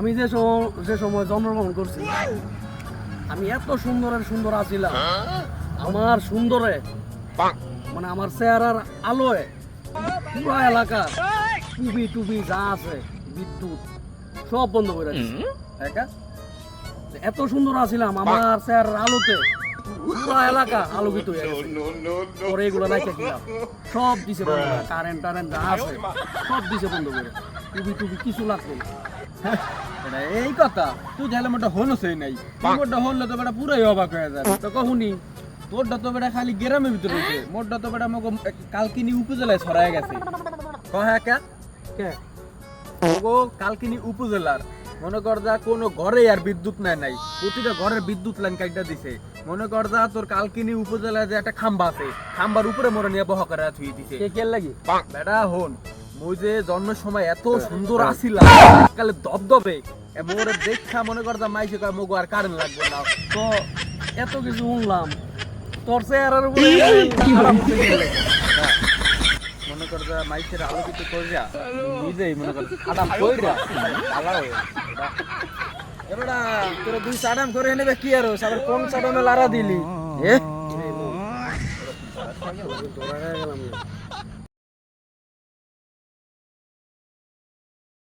আমি যে সময় জন্মগ্রহণ করছি আমি এত সুন্দর আছিলাম আমার সুন্দরে মানে আমার চেহারার আলোয় পুরো এলাকা টুবি যা আছে বিদ্যুৎ সব বন্ধ করে দিচ্ছে এত সুন্দর আছিলাম আমার চেহারার আলোতে পুরো এলাকা আলোকিত হয়ে গেছে পরে এগুলো রাখা কিনা সব দিছে বন্ধ করে কারেন্ট যা আছে সব দিছে বন্ধ করে টুবি কিছু লাগবে না এই কথা তুই তাহলে মোটা হনসই নাই মোটা হনলে তো বেটা পুরাই অবাক হয়ে যাবে তো কখনই তোরটা তো বেটা খালি গ্রামের ভিতরে হইছে মোরটা তো বেটা মগো কালকিনি উপজেলায় ছড়ায় গেছে হ্যাঁ কে মগো কালকিনি উপজেলার মনে কর যা কোনো ঘরে আর বিদ্যুৎ নাই প্রতিটা ঘরের বিদ্যুৎ লাইন কাইটা দিছে মনে কর যা তোর কালকিনি উপজেলায় যে একটা খাম্বা আছে খাম্বার উপরে মোরে নিয়ে বহ করে থুই দিছে কে লাগি বেটা হন মুই যে জন্মের সময় এত সুন্দর আছিলাম কালে দবদবে মোরে দেখা মনে কর যা মাইসে কয় মগো আর কারেন্ট লাগবে না তো এত কিছু শুনলাম তোর চেহারার উপরে খারাপ হয়ে গেলে মনে কর যা মাইসের আলোকিত কইরা নিজেই মনে কর খারাপ কইরা আলা হয়ে এবারে তোর দুই সাডাম করে নেবে কি আর আবার কোন সাডামে লারা দিলি এ তোরা গেলাম